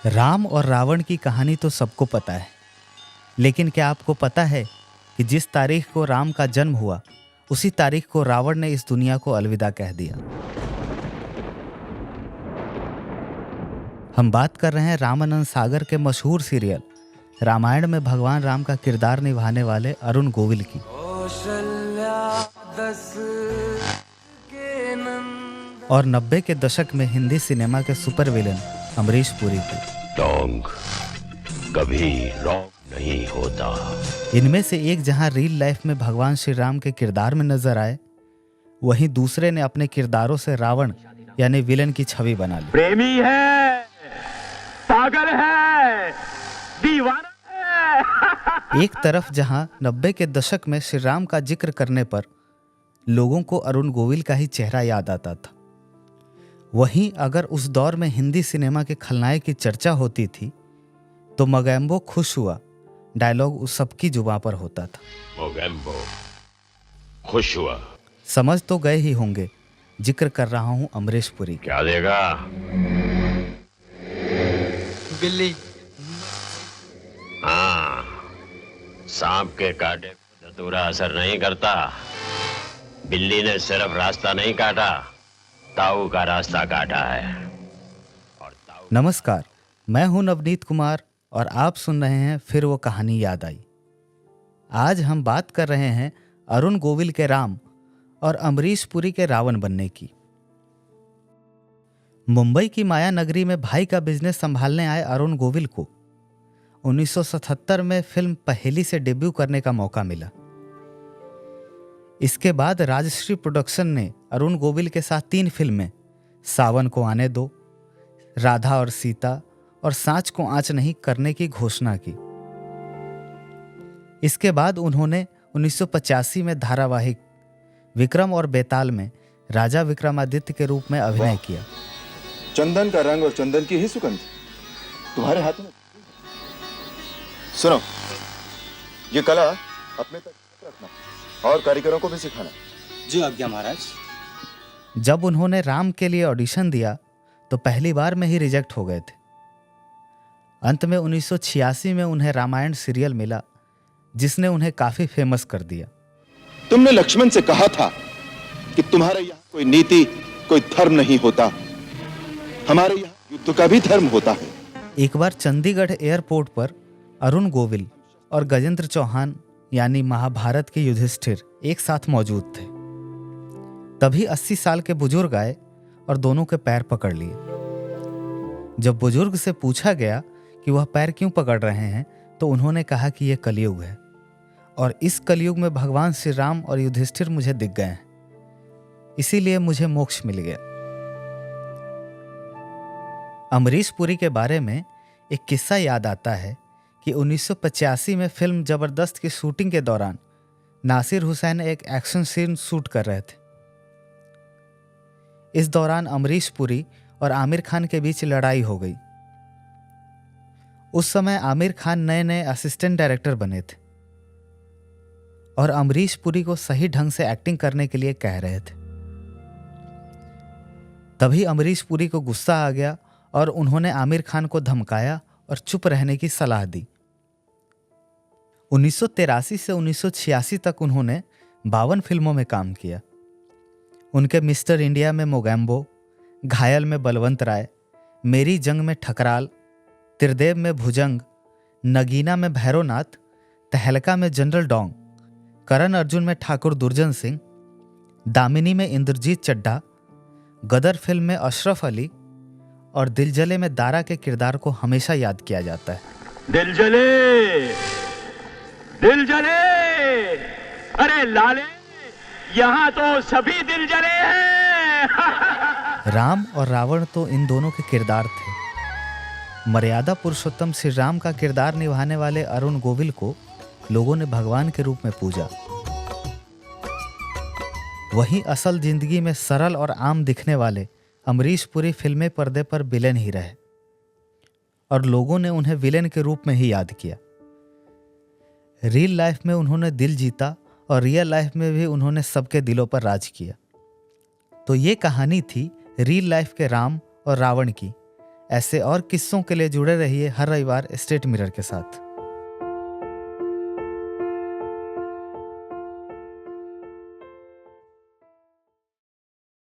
राम और रावण की कहानी तो सबको पता है, लेकिन क्या आपको पता है कि जिस तारीख को राम का जन्म हुआ उसी तारीख को रावण ने इस दुनिया को अलविदा कह दिया। हम बात कर रहे हैं रामानंद सागर के मशहूर सीरियल रामायण में भगवान राम का किरदार निभाने वाले अरुण गोविल की। और 90 के दशक में हिंदी सिनेमा के सुपर विलेन अमरीश पुरी की। डोंग कभी रॉन्ग नहीं होता। इनमें से एक जहां रियल लाइफ में भगवान श्री राम के किरदार में नजर आए, वहीं दूसरे ने अपने किरदारों से रावण यानी विलेन की छवि बना ली। प्रेमी है, पागल है, दीवाना है। एक तरफ जहां 90 के दशक में श्री राम का जिक्र करने पर लोगों को अरुण गोविल का ही चेहरा याद आता था, वहीं अगर उस दौर में हिंदी सिनेमा के खलनायक की चर्चा होती थी तो मोगैम्बो खुश हुआ डायलॉग उस सबकी जुबां पर होता था। मोगैम्बो खुश हुआ। समझ तो गए ही होंगे, जिक्र कर रहा हूं अमरीश पुरी। क्या देगा? बिल्ली। हाँ, सांप के काटे को धतूरा असर नहीं करता। बिल्ली ने सिर्फ रास्ता नहीं काटा, ताऊ का रास्ता काटा है। और ताऊ। नमस्कार, मैं हूं नवनीत कुमार और आप सुन रहे हैं फिर वो कहानी याद आई। आज हम बात कर रहे हैं अरुण गोविल के राम और अमरीश पुरी के रावण बनने की। मुंबई की माया नगरी में भाई का बिजनेस संभालने आए अरुण गोविल को 1977 में फिल्म पहेली से डेब्यू करने का मौका मिला। इसके बाद राजश्री प्रोडक्शन ने अरुण गोविल के साथ 3 फिल्में सावन को आने दो, राधा और सीता और सांच को आंच नहीं करने की घोषणा की। इसके बाद उन्होंने 1985 में धारावाहिक विक्रम और बेताल में राजा विक्रमादित्य के रूप में अभिनय किया। चंदन का रंग और चंदन की ही सुगंध तुम्हारे हाथ में। सुनो, ये कला अपने तक रखना और कारीगरों को भी सिखाना। जी आज्ञा महाराज। जब उन्होंने राम के लिए ऑडिशन दिया तो पहली बार में ही रिजेक्ट हो गए थे। अंत में 1986 में उन्हें रामायण सीरियल मिला, जिसने उन्हें काफी फेमस कर दिया। तुमने लक्ष्मण से कहा था कि तुम्हारे यहाँ कोई नीति, कोई धर्म नहीं होता, हमारे यहाँ युद्ध का भी धर्म होता है। एक बार चंडीगढ़ एयरपोर्ट पर अरुण गोविल और गजेंद्र चौहान यानी महाभारत के युधिष्ठिर एक साथ मौजूद थे। तभी 80 साल के बुजुर्ग आए और दोनों के पैर पकड़ लिए। जब बुजुर्ग से पूछा गया कि वह पैर क्यों पकड़ रहे हैं तो उन्होंने कहा कि यह कलयुग है और इस कलयुग में भगवान श्री राम और युधिष्ठिर मुझे दिख गए हैं, इसीलिए मुझे मोक्ष मिल गया। अमरीश पुरी के बारे में एक किस्सा याद आता है कि 1985 में फिल्म जबरदस्त की शूटिंग के दौरान नासिर हुसैन एक एक्शन सीन शूट कर रहे थे। इस दौरान अमरीश पुरी और आमिर खान के बीच लड़ाई हो गई। उस समय आमिर खान नए नए असिस्टेंट डायरेक्टर बने थे और अमरीश पुरी को सही ढंग से एक्टिंग करने के लिए कह रहे थे। तभी अमरीश पुरी को गुस्सा आ गया और उन्होंने आमिर खान को धमकाया और चुप रहने की सलाह दी। 1983 से 1986 तक उन्होंने 52 फिल्मों में काम किया। उनके मिस्टर इंडिया में मोगैम्बो, घायल में बलवंत राय, मेरी जंग में ठकराल, त्रिदेव में भुजंग, नगीना में भैरवनाथ, तहलका में जनरल डोंग, करण अर्जुन में ठाकुर दुर्जन सिंह, दामिनी में इंद्रजीत चड्ढा, गदर फिल्म में अशरफ अली और दिल जले में दारा के किरदार को हमेशा याद किया जाता है। दिल जले, दिल जले, अरे लाले, यहाँ तो सभी दिल जले हैं। राम और रावण तो इन दोनों के किरदार थे। मर्यादा पुरुषोत्तम श्री राम का किरदार निभाने वाले अरुण गोविल को लोगों ने भगवान के रूप में पूजा। वहीं असल जिंदगी में सरल और आम दिखने वाले अमरीश पुरी फिल्में पर्दे पर विलेन ही रहे और लोगों ने उन्हें विलेन के रूप में ही याद किया। रियल लाइफ में उन्होंने दिल जीता और रियल लाइफ में भी उन्होंने सबके दिलों पर राज किया। तो ये कहानी थी रियल लाइफ के राम और रावण की, ऐसे और किस्सों के लिए जुड़े रहिए हर रविवार स्टेट मिरर के साथ।